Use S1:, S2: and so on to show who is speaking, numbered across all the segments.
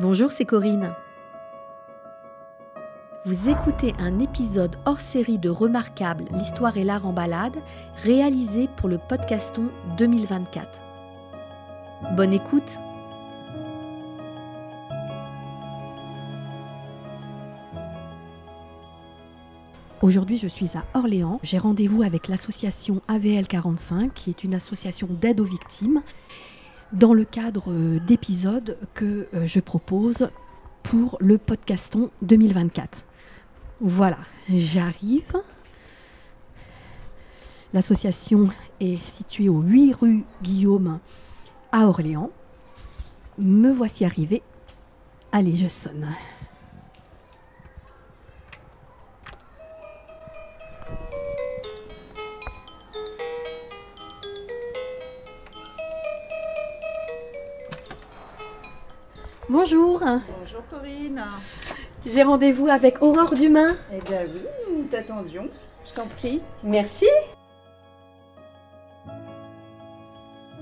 S1: Bonjour, c'est Corinne. Vous écoutez un épisode hors série de Remarquable, l'histoire et l'art en balade, réalisé pour le Podcaston 2024. Bonne écoute! Aujourd'hui, je suis à Orléans. J'ai rendez-vous avec l'association AVL 45, qui est une association d'aide aux victimes, dans le cadre d'épisodes que je propose pour le Podcaston 2024. Voilà, j'arrive. L'association est située au 8 rue Guillaume à Orléans. Me voici arrivée. Allez, je sonne. Bonjour.
S2: Bonjour Corinne.
S1: J'ai rendez-vous avec Aurore Dumain.
S2: Eh bien oui, nous t'attendions. Je t'en prie.
S1: Merci.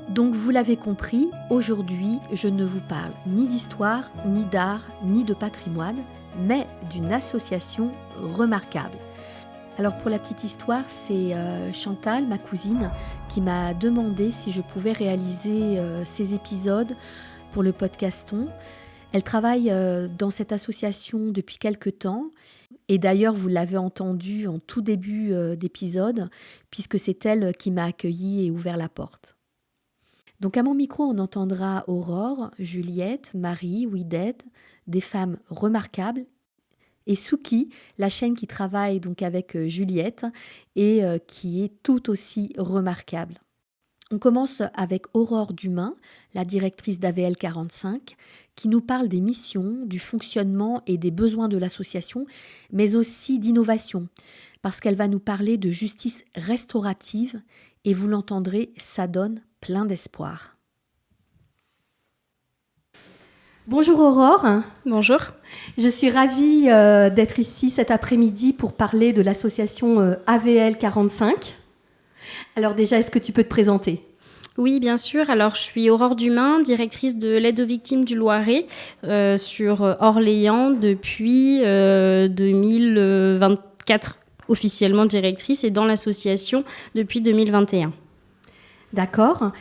S1: Donc vous l'avez compris, aujourd'hui je ne vous parle ni d'histoire, ni d'art, ni de patrimoine, mais d'une association remarquable. Alors pour la petite histoire, c'est Chantal, ma cousine, qui m'a demandé si je pouvais réaliser ces épisodes pour le Podcaston. Elle travaille dans cette association depuis quelque temps. Et d'ailleurs, vous l'avez entendu en tout début d'épisode, puisque c'est elle qui m'a accueillie et ouvert la porte. Donc à mon micro, on entendra Aurore, Juliette, Marie, Wided, des femmes remarquables, et Souki, la chaîne qui travaille donc avec Juliette et qui est tout aussi remarquable. On commence avec Aurore Dumain, la directrice d'AVL 45, qui nous parle des missions, du fonctionnement et des besoins de l'association, mais aussi d'innovation, parce qu'elle va nous parler de justice restaurative, et vous l'entendrez, ça donne plein d'espoir. Bonjour Aurore.
S3: Bonjour.
S1: Je suis ravie d'être ici cet après-midi pour parler de l'association AVL 45. Alors déjà, est-ce que tu peux te présenter ?
S3: Oui, bien sûr. Alors, je suis Aurore Dumain, directrice de l'aide aux victimes du Loiret sur Orléans depuis 2024, officiellement directrice, et dans l'association depuis 2021.
S1: D'accord.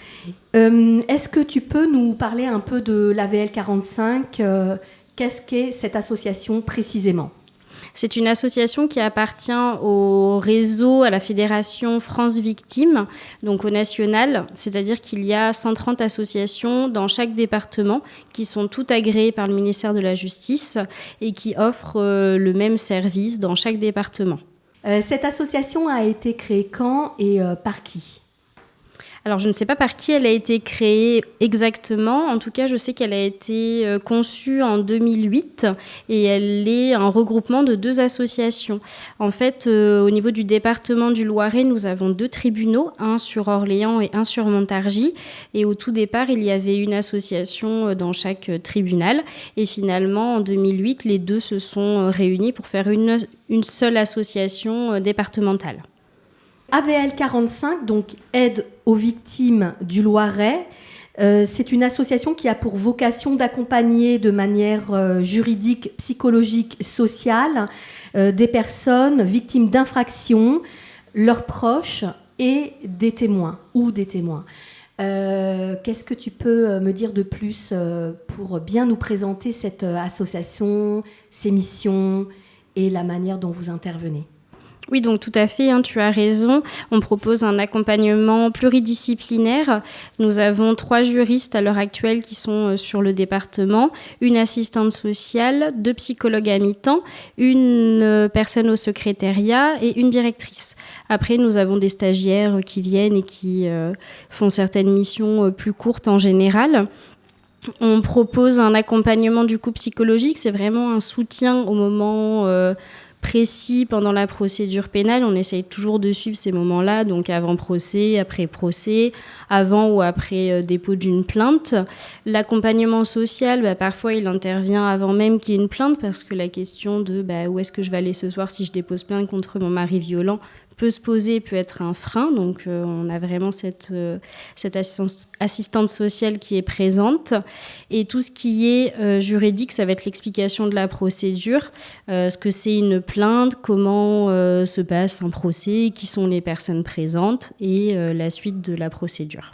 S1: Est-ce que tu peux nous parler un peu de l'AVL 45 ? Qu'est-ce qu'est cette association précisément ?
S3: C'est une association qui appartient au réseau, à la Fédération France Victimes, donc au national, c'est-à-dire qu'il y a 130 associations dans chaque département qui sont toutes agréées par le ministère de la Justice et qui offrent le même service dans chaque département.
S1: Cette association a été créée quand et par qui ?
S3: Alors, je ne sais pas par qui elle a été créée exactement. En tout cas, je sais qu'elle a été conçue en 2008 et elle est un regroupement de 2 associations. En fait, au niveau du département du Loiret, nous avons 2 tribunaux, un sur Orléans et un sur Montargis. Et au tout départ, il y avait une association dans chaque tribunal. Et finalement, en 2008, les 2 se sont réunis pour faire une seule association départementale.
S1: AVL 45, donc aide aux victimes du Loiret, c'est une association qui a pour vocation d'accompagner de manière juridique, psychologique, sociale des personnes victimes d'infractions, leurs proches et des témoins ou des témoins. Qu'est-ce que tu peux me dire de plus pour bien nous présenter cette association, ses missions et la manière dont vous intervenez ?
S3: Oui, donc tout à fait, tu as raison. On propose un accompagnement pluridisciplinaire. Nous avons 3 juristes à l'heure actuelle qui sont sur le département, une assistante sociale, 2 psychologues à mi-temps, une personne au secrétariat et une directrice. Après, nous avons des stagiaires qui viennent et qui font certaines missions plus courtes en général. On propose un accompagnement du coup psychologique, c'est vraiment un soutien au moment précis pendant la procédure pénale. On essaye toujours de suivre ces moments-là, donc avant procès, après procès, avant ou après dépôt d'une plainte. L'accompagnement social, parfois il intervient avant même qu'il y ait une plainte, parce que la question de où est-ce que je vais aller ce soir si je dépose plainte contre mon mari violent peut se poser, peut être un frein. Donc, on a vraiment cette assistante sociale qui est présente. Et tout ce qui est juridique, ça va être l'explication de la procédure, ce que c'est une plainte, comment se passe un procès, qui sont les personnes présentes et la suite de la procédure.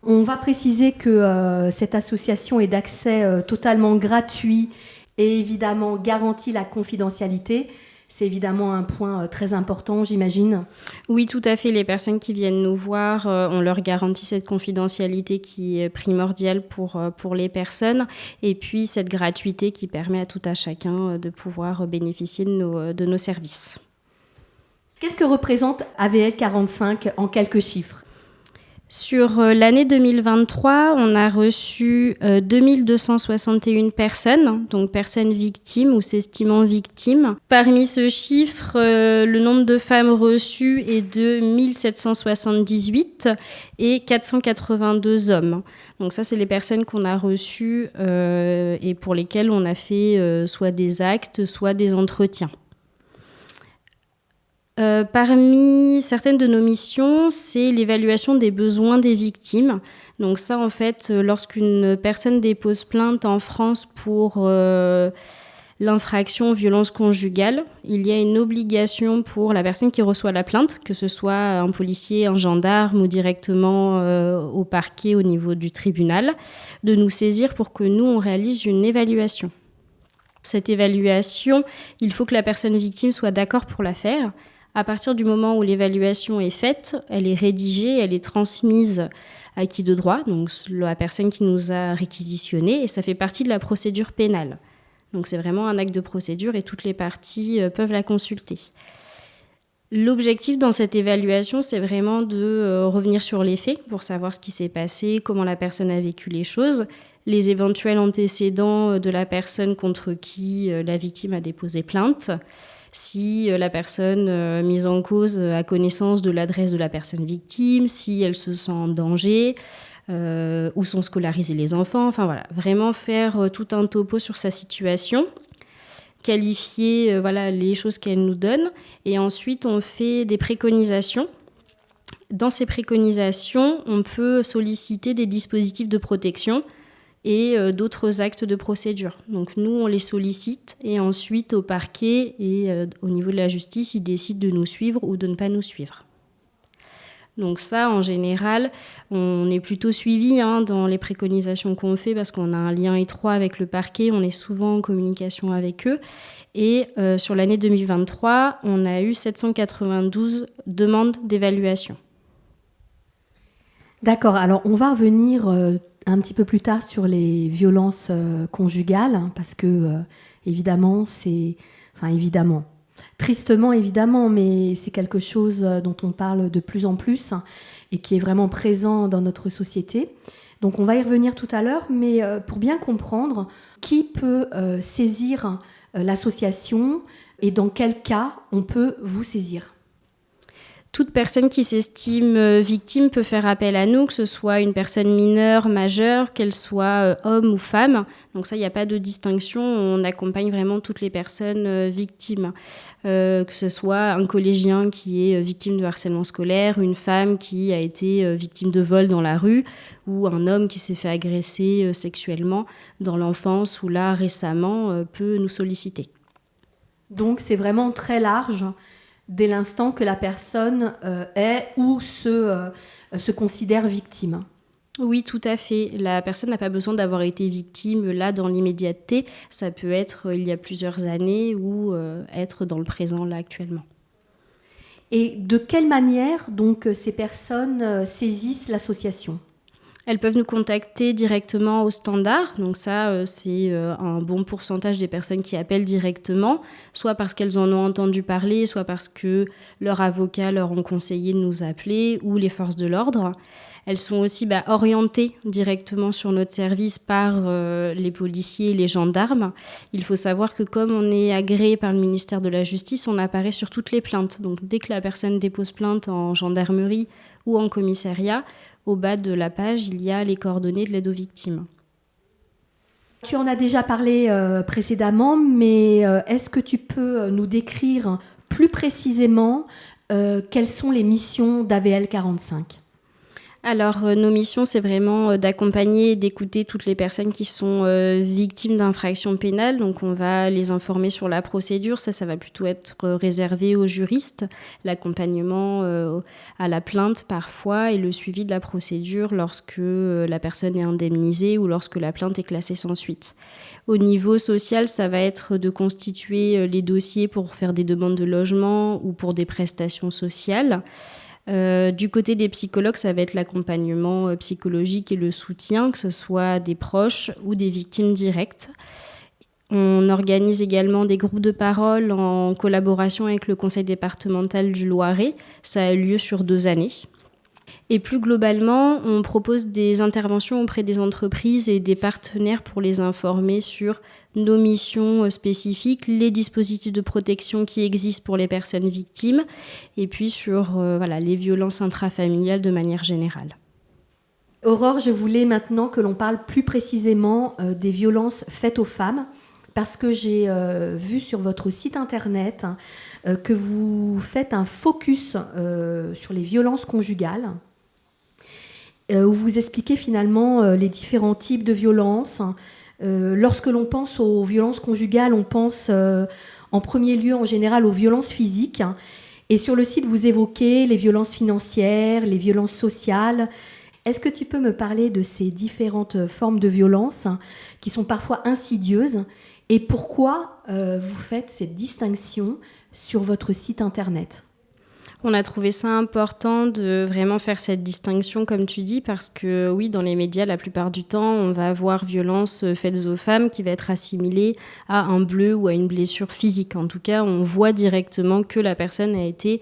S1: On va préciser que cette association est d'accès totalement gratuit et évidemment garantit la confidentialité. C'est évidemment un point très important, j'imagine.
S3: Oui, tout à fait. Les personnes qui viennent nous voir, on leur garantit cette confidentialité qui est primordiale pour les personnes. Et puis, cette gratuité qui permet à tout à chacun de pouvoir bénéficier de nos services.
S1: Qu'est-ce que représente AVL 45 en quelques chiffres ?
S3: Sur l'année 2023, on a reçu 2261 personnes, donc personnes victimes ou s'estimant victimes. Parmi ce chiffre, le nombre de femmes reçues est de 1778 et 482 hommes. Donc ça, c'est les personnes qu'on a reçues et pour lesquelles on a fait soit des actes, soit des entretiens. Parmi certaines de nos missions, c'est l'évaluation des besoins des victimes. Donc ça, en fait, lorsqu'une personne dépose plainte en France pour l'infraction violence conjugale, il y a une obligation pour la personne qui reçoit la plainte, que ce soit un policier, un gendarme ou directement au parquet au niveau du tribunal, de nous saisir pour que nous, on réalise une évaluation. Cette évaluation, il faut que la personne victime soit d'accord pour la faire. À partir du moment où l'évaluation est faite, elle est rédigée, elle est transmise à qui de droit, donc la personne qui nous a réquisitionné, et ça fait partie de la procédure pénale. Donc c'est vraiment un acte de procédure et toutes les parties peuvent la consulter. L'objectif dans cette évaluation, c'est vraiment de revenir sur les faits pour savoir ce qui s'est passé, comment la personne a vécu les choses, les éventuels antécédents de la personne contre qui la victime a déposé plainte, si la personne mise en cause a connaissance de l'adresse de la personne victime, si elle se sent en danger, où sont scolarisés les enfants, enfin voilà, vraiment faire tout un topo sur sa situation, qualifier les choses qu'elle nous donne, et ensuite on fait des préconisations. Dans ces préconisations, on peut solliciter des dispositifs de protection et d'autres actes de procédure. Donc nous, on les sollicite et ensuite au parquet et au niveau de la justice, ils décident de nous suivre ou de ne pas nous suivre. Donc ça, en général, on est plutôt suivi dans les préconisations qu'on fait parce qu'on a un lien étroit avec le parquet, on est souvent en communication avec eux. Et sur l'année 2023, on a eu 792 demandes d'évaluation.
S1: D'accord, alors on va revenir un petit peu plus tard sur les violences conjugales, parce que tristement évidemment, mais c'est quelque chose dont on parle de plus en plus et qui est vraiment présent dans notre société. Donc on va y revenir tout à l'heure, mais pour bien comprendre, qui peut saisir l'association et dans quel cas on peut vous saisir ?
S3: Toute personne qui s'estime victime peut faire appel à nous, que ce soit une personne mineure, majeure, qu'elle soit homme ou femme. Donc ça, il n'y a pas de distinction. On accompagne vraiment toutes les personnes victimes. Que ce soit un collégien qui est victime de harcèlement scolaire, une femme qui a été victime de vol dans la rue, ou un homme qui s'est fait agresser sexuellement dans l'enfance ou là récemment peut nous solliciter.
S1: Donc c'est vraiment très large dès l'instant que la personne est ou se considère victime.
S3: Oui, tout à fait. La personne n'a pas besoin d'avoir été victime là dans l'immédiateté. Ça peut être il y a plusieurs années ou être dans le présent là actuellement.
S1: Et de quelle manière donc ces personnes saisissent l'association ?
S3: Elles peuvent nous contacter directement au standard. Donc ça, c'est un bon pourcentage des personnes qui appellent directement, soit parce qu'elles en ont entendu parler, soit parce que leurs avocats leur ont conseillé de nous appeler, ou les forces de l'ordre. Elles sont aussi orientées directement sur notre service par les policiers et les gendarmes. Il faut savoir que comme on est agréé par le ministère de la Justice, on apparaît sur toutes les plaintes. Donc dès que la personne dépose plainte en gendarmerie ou en commissariat, au bas de la page, il y a les coordonnées de l'aide aux victimes.
S1: Tu en as déjà parlé précédemment, mais est-ce que tu peux nous décrire plus précisément quelles sont les missions d'AVL 45 ?
S3: Alors, nos missions, c'est vraiment d'accompagner et d'écouter toutes les personnes qui sont victimes d'infractions pénales. Donc, on va les informer sur la procédure. Ça va plutôt être réservé aux juristes. L'accompagnement à la plainte, parfois, et le suivi de la procédure lorsque la personne est indemnisée ou lorsque la plainte est classée sans suite. Au niveau social, ça va être de constituer les dossiers pour faire des demandes de logement ou pour des prestations sociales. Du côté des psychologues, ça va être l'accompagnement psychologique et le soutien, que ce soit des proches ou des victimes directes. On organise également des groupes de parole en collaboration avec le conseil départemental du Loiret. Ça a lieu sur 2 années. Et plus globalement, on propose des interventions auprès des entreprises et des partenaires pour les informer sur nos missions spécifiques, les dispositifs de protection qui existent pour les personnes victimes, et puis sur les violences intrafamiliales de manière générale.
S1: Aurore, je voulais maintenant que l'on parle plus précisément des violences faites aux femmes, parce que j'ai vu sur votre site internet que vous faites un focus sur les violences conjugales, où vous expliquez finalement les différents types de violences. Lorsque l'on pense aux violences conjugales, on pense en premier lieu en général aux violences physiques. Et sur le site, vous évoquez les violences financières, les violences sociales. Est-ce que tu peux me parler de ces différentes formes de violences qui sont parfois insidieuses et pourquoi vous faites cette distinction sur votre site internet ?
S3: On a trouvé ça important de vraiment faire cette distinction, comme tu dis, parce que oui, dans les médias, la plupart du temps, on va avoir violence faites aux femmes qui va être assimilée à un bleu ou à une blessure physique. En tout cas, on voit directement que la personne a été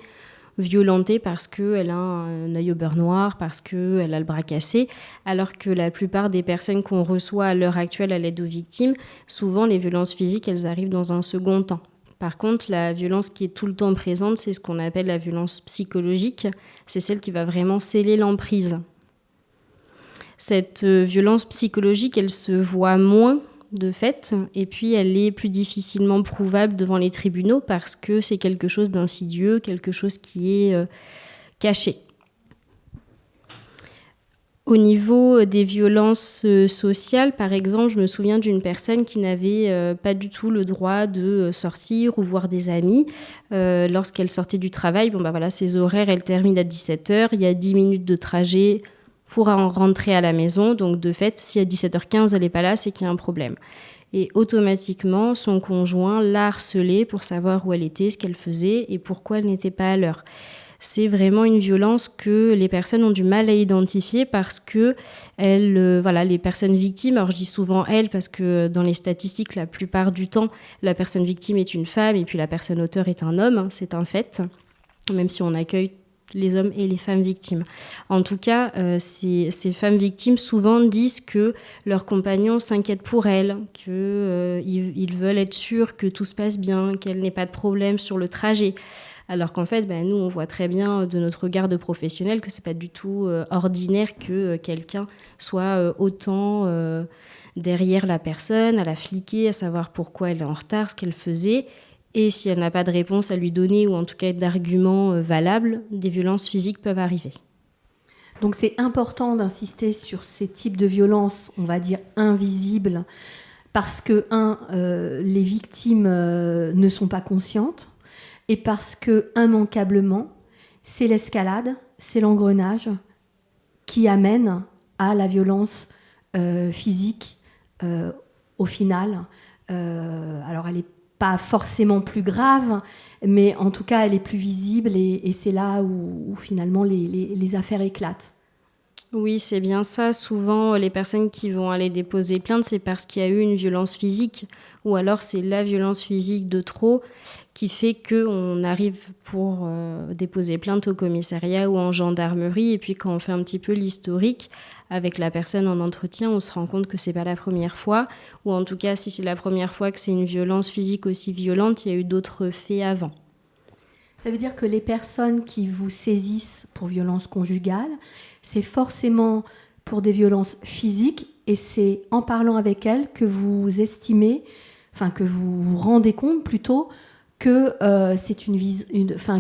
S3: violentée parce qu'elle a un œil au beurre noir, parce qu'elle a le bras cassé, alors que la plupart des personnes qu'on reçoit à l'heure actuelle à l'aide aux victimes, souvent les violences physiques, elles arrivent dans un second temps. Par contre, la violence qui est tout le temps présente, c'est ce qu'on appelle la violence psychologique. C'est celle qui va vraiment sceller l'emprise. Cette violence psychologique, elle se voit moins de fait, et puis elle est plus difficilement prouvable devant les tribunaux parce que c'est quelque chose d'insidieux, quelque chose qui est caché. Au niveau des violences sociales, par exemple, je me souviens d'une personne qui n'avait pas du tout le droit de sortir ou voir des amis. Lorsqu'elle sortait du travail, ses horaires, elles terminent à 17h, il y a 10 minutes de trajet pour rentrer à la maison. Donc de fait, si à 17h15, elle n'est pas là, c'est qu'il y a un problème. Et automatiquement, son conjoint l'a harcelée pour savoir où elle était, ce qu'elle faisait et pourquoi elle n'était pas à l'heure. C'est vraiment une violence que les personnes ont du mal à identifier parce que les personnes victimes, alors je dis souvent elles parce que dans les statistiques, la plupart du temps, la personne victime est une femme et puis la personne auteur est un homme, c'est un fait, même si on accueille les hommes et les femmes victimes. En tout cas, ces femmes victimes souvent disent que leurs compagnons s'inquiètent pour elles, qu'ils veulent être sûrs que tout se passe bien, qu'elle n'ait pas de problème sur le trajet. Alors qu'en fait, nous, on voit très bien de notre regard de professionnel que c'est pas du tout ordinaire que quelqu'un soit autant derrière la personne, à la fliquer, à savoir pourquoi elle est en retard, ce qu'elle faisait. Et si elle n'a pas de réponse à lui donner, ou en tout cas d'arguments valables, des violences physiques peuvent arriver.
S1: Donc c'est important d'insister sur ces types de violences, on va dire invisibles, parce que, les victimes ne sont pas conscientes, et parce que, immanquablement, c'est l'escalade, c'est l'engrenage qui amène à la violence physique au final. Alors elle n'est pas forcément plus grave, mais en tout cas elle est plus visible et c'est là où finalement les affaires éclatent.
S3: Oui, c'est bien ça. Souvent, les personnes qui vont aller déposer plainte, c'est parce qu'il y a eu une violence physique ou alors c'est la violence physique de trop qui fait qu'on arrive pour déposer plainte au commissariat ou en gendarmerie. Et puis quand on fait un petit peu l'historique avec la personne en entretien, on se rend compte que c'est pas la première fois. Ou en tout cas, si c'est la première fois que c'est une violence physique aussi violente, il y a eu d'autres faits avant.
S1: Ça veut dire que les personnes qui vous saisissent pour violence conjugale, c'est forcément pour des violences physiques et c'est en parlant avec elles que vous estimez, que vous vous rendez compte plutôt que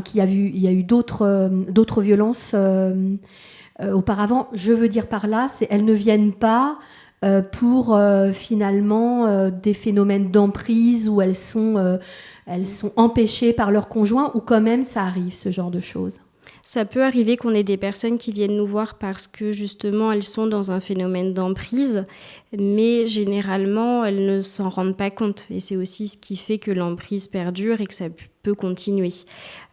S1: qu'il y a eu d'autres violences auparavant. Je veux dire par là, elles ne viennent pas pour finalement des phénomènes d'emprise où elles sont empêchées par leur conjoint, ou quand même ça arrive, ce genre de choses.
S3: Ça peut arriver qu'on ait des personnes qui viennent nous voir parce que justement elles sont dans un phénomène d'emprise, mais généralement elles ne s'en rendent pas compte. Et c'est aussi ce qui fait que l'emprise perdure et que ça peut continuer.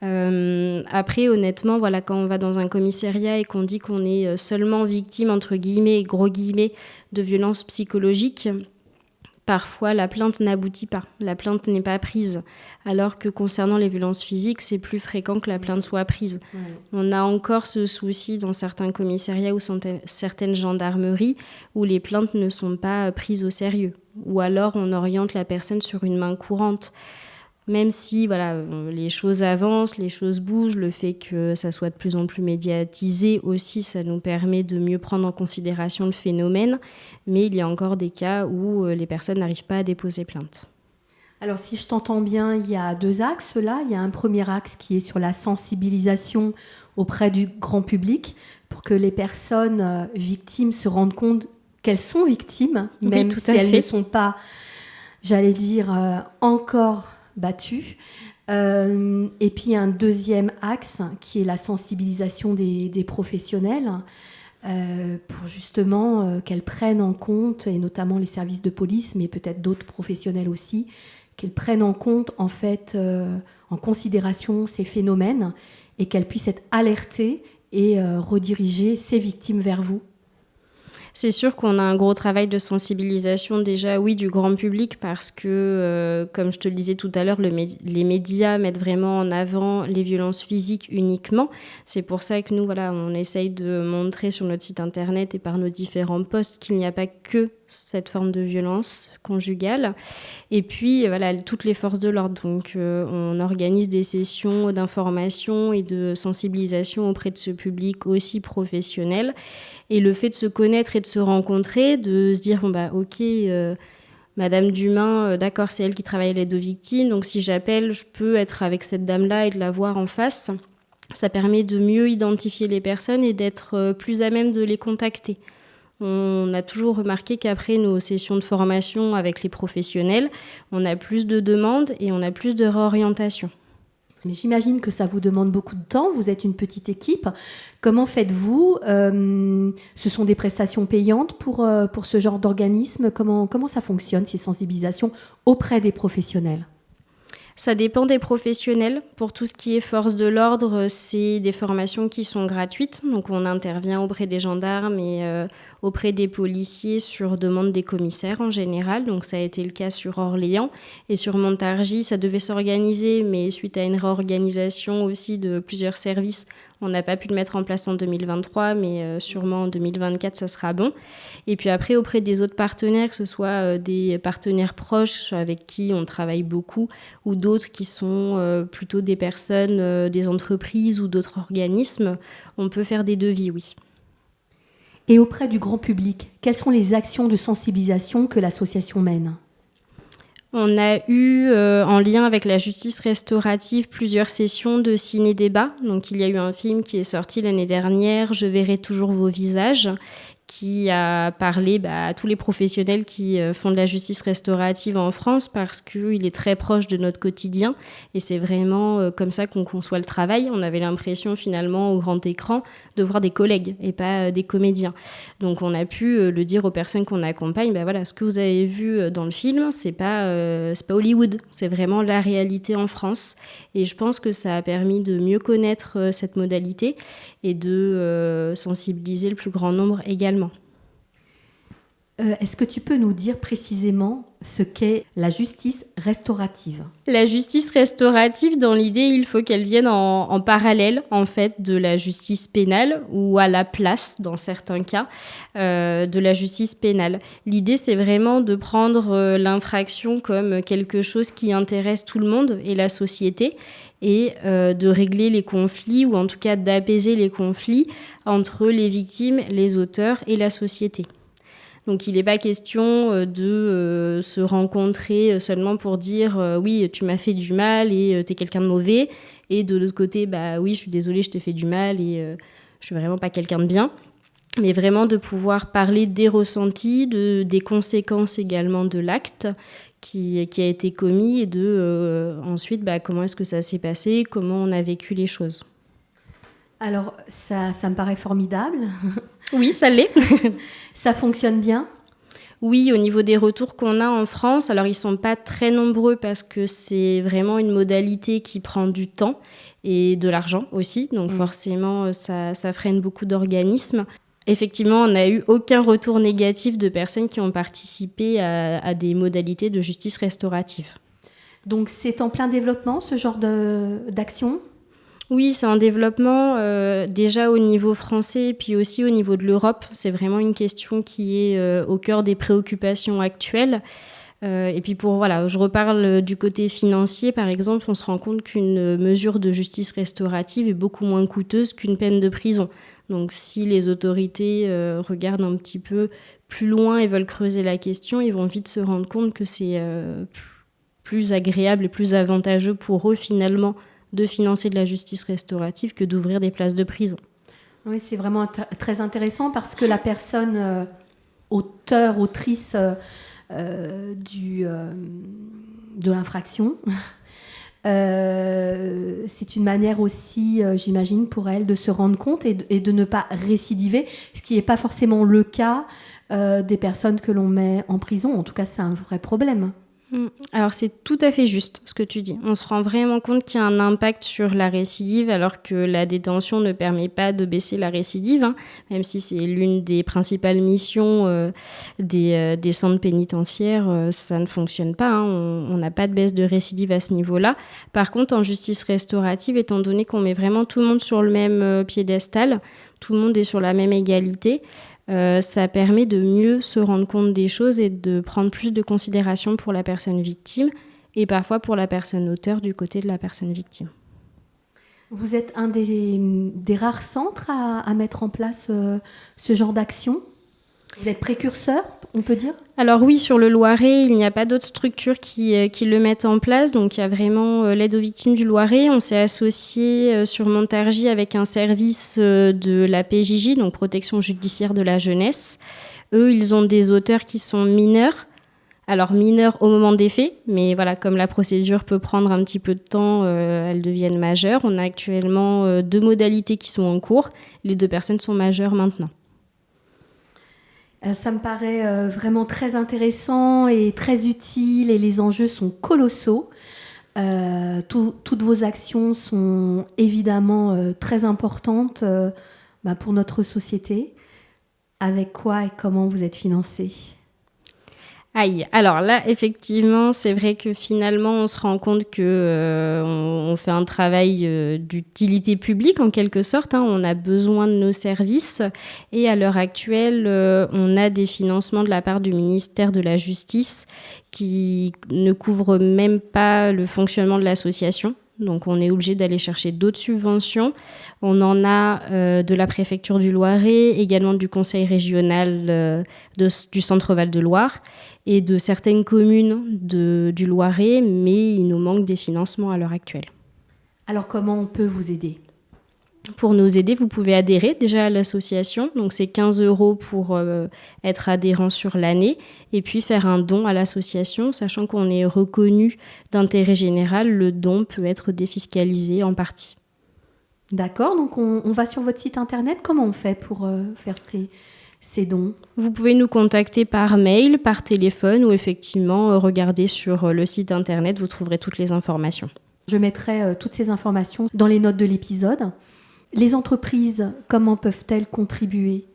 S3: Après, honnêtement, voilà, quand on va dans un commissariat et qu'on dit qu'on est seulement victime, entre guillemets, gros guillemets, de violences psychologiques, parfois, la plainte n'aboutit pas, la plainte n'est pas prise, alors que concernant les violences physiques, c'est plus fréquent que la plainte soit prise. Ouais. On a encore ce souci dans certains commissariats ou certaines gendarmeries où les plaintes ne sont pas prises au sérieux, ou alors on oriente la personne sur une main courante. Même si voilà, les choses avancent, les choses bougent, le fait que ça soit de plus en plus médiatisé aussi, ça nous permet de mieux prendre en considération le phénomène. Mais il y a encore des cas où les personnes n'arrivent pas à déposer plainte.
S1: Alors si je t'entends bien, il y a 2 axes là. Il y a un premier axe qui est sur la sensibilisation auprès du grand public pour que les personnes victimes se rendent compte qu'elles sont victimes, même si elles ne sont pas, j'allais dire, encore battues. Et puis un deuxième axe qui est la sensibilisation des professionnels pour justement qu'elles prennent en compte, et notamment les services de police, mais peut-être d'autres professionnels aussi, qu'elles prennent en compte en fait en considération ces phénomènes et qu'elles puissent être alertées et rediriger ces victimes vers vous.
S3: C'est sûr qu'on a un gros travail de sensibilisation déjà, oui, du grand public parce que, comme je te le disais tout à l'heure, les médias mettent vraiment en avant les violences physiques uniquement. C'est pour ça que nous, voilà, on essaye de montrer sur notre site internet et par nos différents posts qu'il n'y a pas que cette forme de violence conjugale. Et puis, voilà, toutes les forces de l'ordre. Donc, on organise des sessions d'information et de sensibilisation auprès de ce public aussi professionnel. Et le fait de se connaître et de se rencontrer, de se dire, bon, bah, ok, Madame Dumain, d'accord, c'est elle qui travaille à l'aide aux victimes. Donc, si j'appelle, je peux être avec cette dame-là et de la voir en face. Ça permet de mieux identifier les personnes et d'être plus à même de les contacter. On a toujours remarqué qu'après nos sessions de formation avec les professionnels, on a plus de demandes et on a plus de réorientation.
S1: Mais j'imagine que ça vous demande beaucoup de temps. Vous êtes une petite équipe. Comment faites-vous ? Ce sont des prestations payantes pour ce genre d'organisme. Comment ça fonctionne, ces sensibilisations auprès des professionnels ?
S3: Ça dépend des professionnels. Pour tout ce qui est force de l'ordre, c'est des formations qui sont gratuites. Donc, on intervient auprès des gendarmes et auprès des policiers sur demande des commissaires en général. Donc, ça a été le cas sur Orléans. Et sur Montargis, ça devait s'organiser, mais suite à une réorganisation aussi de plusieurs services, on n'a pas pu le mettre en place en 2023, mais sûrement en 2024, ça sera bon. Et puis après, auprès des autres partenaires, que ce soit des partenaires proches avec qui on travaille beaucoup, ou d'autres qui sont plutôt des personnes, des entreprises ou d'autres organismes, on peut faire des devis, oui.
S1: Et auprès du grand public, quelles sont les actions de sensibilisation que l'association mène ?
S3: On a eu, en lien avec la justice restaurative, plusieurs sessions de ciné-débat. Donc, il y a eu un film qui est sorti l'année dernière, « Je verrai toujours vos visages », qui a parlé à tous les professionnels qui font de la justice restaurative en France parce qu'il est très proche de notre quotidien et c'est vraiment comme ça qu'on conçoit le travail. On avait l'impression finalement au grand écran de voir des collègues et pas des comédiens. Donc on a pu le dire aux personnes qu'on accompagne, voilà, ce que vous avez vu dans le film, c'est pas Hollywood, c'est vraiment la réalité en France et je pense que ça a permis de mieux connaître cette modalité et de sensibiliser le plus grand nombre également.
S1: Est-ce que tu peux nous dire précisément ce qu'est la justice restaurative ?
S3: La justice restaurative, dans l'idée, il faut qu'elle vienne en parallèle, en fait, de la justice pénale ou à la place, dans certains cas, de la justice pénale. L'idée, c'est vraiment de prendre l'infraction comme quelque chose qui intéresse tout le monde et la société et de régler les conflits ou en tout cas d'apaiser les conflits entre les victimes, les auteurs et la société. Donc il n'est pas question de se rencontrer seulement pour dire oui, tu m'as fait du mal et tu es quelqu'un de mauvais. Et de l'autre côté, bah oui, je suis désolée, je t'ai fait du mal et je suis vraiment pas quelqu'un de bien. Mais vraiment de pouvoir parler des ressentis, des conséquences également de l'acte qui a été commis et de ensuite comment est-ce que ça s'est passé, comment on a vécu les choses.
S1: Alors, ça me paraît formidable.
S3: Oui, ça l'est.
S1: Ça fonctionne bien?
S3: Oui, au niveau des retours qu'on a en France, alors ils ne sont pas très nombreux parce que c'est vraiment une modalité qui prend du temps et de l'argent aussi. Donc forcément, ça freine beaucoup d'organismes. Effectivement, on n'a eu aucun retour négatif de personnes qui ont participé à des modalités de justice restaurative.
S1: Donc c'est en plein développement, ce genre d'action?
S3: Oui, c'est en développement déjà au niveau français et puis aussi au niveau de l'Europe. C'est vraiment une question qui est au cœur des préoccupations actuelles. Et puis je reparle du côté financier, par exemple, on se rend compte qu'une mesure de justice restaurative est beaucoup moins coûteuse qu'une peine de prison. Donc si les autorités regardent un petit peu plus loin et veulent creuser la question, ils vont vite se rendre compte que c'est plus agréable et plus avantageux pour eux finalement de financer de la justice restaurative que d'ouvrir des places de prison.
S1: Oui, c'est vraiment très intéressant parce que la personne autrice de l'infraction, c'est une manière aussi, j'imagine, pour elle de se rendre compte et de ne pas récidiver, ce qui n'est pas forcément le cas des personnes que l'on met en prison. En tout cas, c'est un vrai problème.
S3: Alors c'est tout à fait juste ce que tu dis. On se rend vraiment compte qu'il y a un impact sur la récidive alors que la détention ne permet pas de baisser la récidive, même si c'est l'une des principales missions des centres pénitentiaires, ça ne fonctionne pas. On n'a pas de baisse de récidive à ce niveau-là. Par contre, en justice restaurative, étant donné qu'on met vraiment tout le monde sur le même piédestal, tout le monde est sur la même égalité, ça permet de mieux se rendre compte des choses et de prendre plus de considération pour la personne victime et parfois pour la personne auteure du côté de la personne victime.
S1: Vous êtes un des rares centres à mettre en place ce genre d'action? Vous êtes précurseur, on peut dire?
S3: Alors oui, sur le Loiret, il n'y a pas d'autres structures qui le mettent en place. Donc il y a vraiment l'aide aux victimes du Loiret. On s'est associé sur Montargis avec un service de la PJJ, donc Protection judiciaire de la jeunesse. Eux, ils ont des auteurs qui sont mineurs. Alors mineurs au moment des faits, mais voilà, comme la procédure peut prendre un petit peu de temps, elles deviennent majeures. On a actuellement 2 modalités qui sont en cours. Les 2 personnes sont majeures maintenant.
S1: Ça me paraît vraiment très intéressant et très utile et les enjeux sont colossaux. Toutes vos actions sont évidemment très importantes pour notre société. Avec quoi et comment vous êtes financés?
S3: Aïe. Alors là, effectivement, c'est vrai que finalement, on se rend compte que on fait un travail d'utilité publique en quelque sorte. On a besoin de nos services et à l'heure actuelle, on a des financements de la part du ministère de la Justice qui ne couvrent même pas le fonctionnement de l'association. Donc on est obligé d'aller chercher d'autres subventions. On en a de la préfecture du Loiret, également du conseil régional du Centre Val-de-Loire et de certaines communes du Loiret, mais il nous manque des financements à l'heure actuelle.
S1: Alors comment on peut vous aider ?
S3: Pour nous aider, vous pouvez adhérer déjà à l'association. Donc c'est 15 € pour être adhérent sur l'année et puis faire un don à l'association. Sachant qu'on est reconnu d'intérêt général, le don peut être défiscalisé en partie.
S1: D'accord, donc on va sur votre site internet. Comment on fait pour faire ces dons ?
S3: Vous pouvez nous contacter par mail, par téléphone ou effectivement regarder sur le site internet, vous trouverez toutes les informations.
S1: Je mettrai toutes ces informations dans les notes de l'épisode. Les entreprises, comment peuvent-elles contribuer ?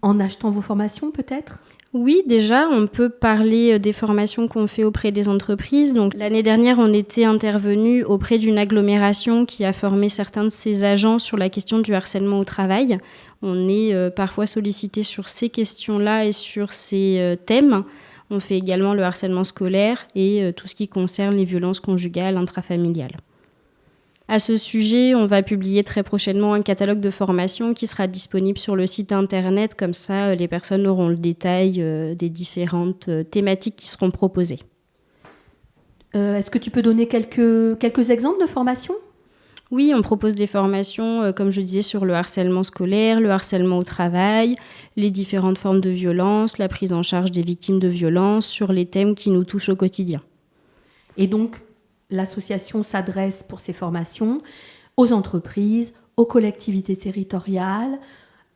S1: En achetant vos formations peut-être ?
S3: Oui, déjà, on peut parler des formations qu'on fait auprès des entreprises. Donc, l'année dernière, on était intervenu auprès d'une agglomération qui a formé certains de ses agents sur la question du harcèlement au travail. On est parfois sollicité sur ces questions-là et sur ces thèmes. On fait également le harcèlement scolaire et tout ce qui concerne les violences conjugales, intrafamiliales. À ce sujet, on va publier très prochainement un catalogue de formation qui sera disponible sur le site internet. Comme ça, les personnes auront le détail des différentes thématiques qui seront proposées.
S1: Est-ce que tu peux donner quelques exemples de formations ?
S3: Oui, on propose des formations, comme je disais, sur le harcèlement scolaire, le harcèlement au travail, les différentes formes de violence, la prise en charge des victimes de violences, sur les thèmes qui nous touchent au quotidien.
S1: Et donc, l'association s'adresse pour ces formations aux entreprises, aux collectivités territoriales,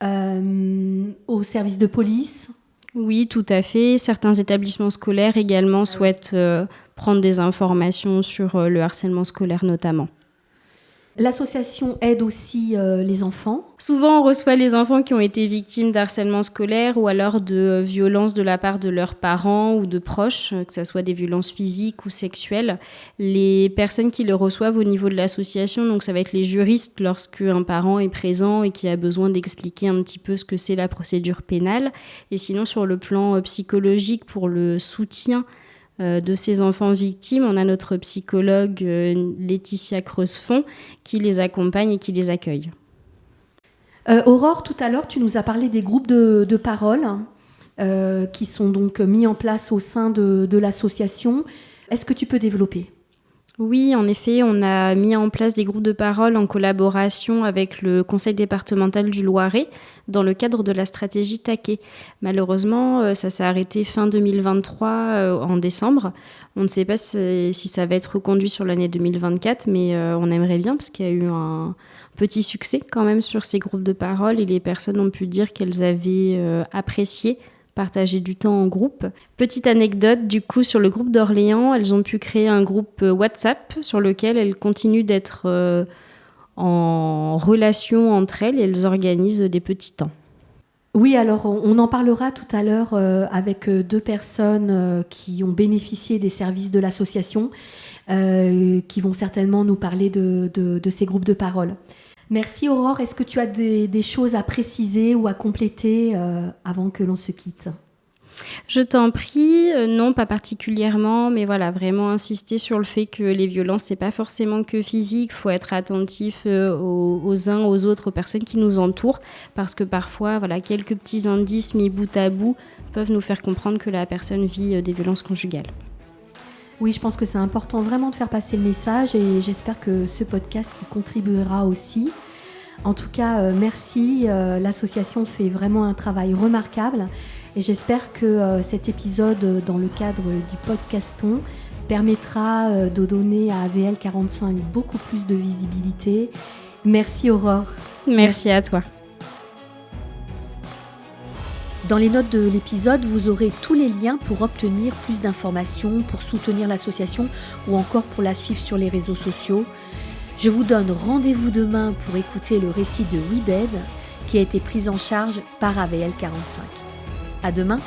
S1: aux services de police.
S3: Oui, tout à fait. Certains établissements scolaires également souhaitent prendre des informations sur le harcèlement scolaire notamment.
S1: L'association aide aussi les enfants.
S3: Souvent, on reçoit les enfants qui ont été victimes d'harcèlement scolaire ou alors de violences de la part de leurs parents ou de proches, que ce soit des violences physiques ou sexuelles. Les personnes qui le reçoivent au niveau de l'association, donc ça va être les juristes lorsqu'un parent est présent et qui a besoin d'expliquer un petit peu ce que c'est la procédure pénale. Et sinon, sur le plan psychologique, pour le soutien de ces enfants victimes, on a notre psychologue Laetitia Creusefond qui les accompagne et qui les accueille.
S1: Aurore, tout à l'heure, tu nous as parlé des groupes de parole qui sont donc mis en place au sein de l'association. Est-ce que tu peux développer ?
S3: Oui, en effet, on a mis en place des groupes de parole en collaboration avec le Conseil départemental du Loiret dans le cadre de la stratégie Taquet. Malheureusement, ça s'est arrêté fin 2023 en décembre. On ne sait pas si ça va être reconduit sur l'année 2024, mais on aimerait bien parce qu'il y a eu un petit succès quand même sur ces groupes de parole et les personnes ont pu dire qu'elles avaient apprécié partager du temps en groupe. Petite anecdote, du coup, sur le groupe d'Orléans, elles ont pu créer un groupe WhatsApp sur lequel elles continuent d'être en relation entre elles et elles organisent des petits temps.
S1: Oui, alors on en parlera tout à l'heure avec deux personnes qui ont bénéficié des services de l'association, qui vont certainement nous parler de ces groupes de parole. Merci Aurore. Est-ce que tu as des choses à préciser ou à compléter avant que l'on se quitte ?
S3: Je t'en prie, non, pas particulièrement, mais voilà, vraiment insister sur le fait que les violences, c'est pas forcément que physique, il faut être attentif aux uns, aux autres, aux personnes qui nous entourent, parce que parfois, voilà, quelques petits indices mis bout à bout peuvent nous faire comprendre que la personne vit des violences conjugales.
S1: Oui, je pense que c'est important vraiment de faire passer le message et j'espère que ce podcast y contribuera aussi. En tout cas, merci. L'association fait vraiment un travail remarquable et j'espère que cet épisode, dans le cadre du podcaston, permettra de donner à AVL 45 beaucoup plus de visibilité. Merci Aurore.
S3: Merci à toi.
S1: Dans les notes de l'épisode, vous aurez tous les liens pour obtenir plus d'informations, pour soutenir l'association ou encore pour la suivre sur les réseaux sociaux. Je vous donne rendez-vous demain pour écouter le récit de We Dead qui a été pris en charge par AVL 45. À demain!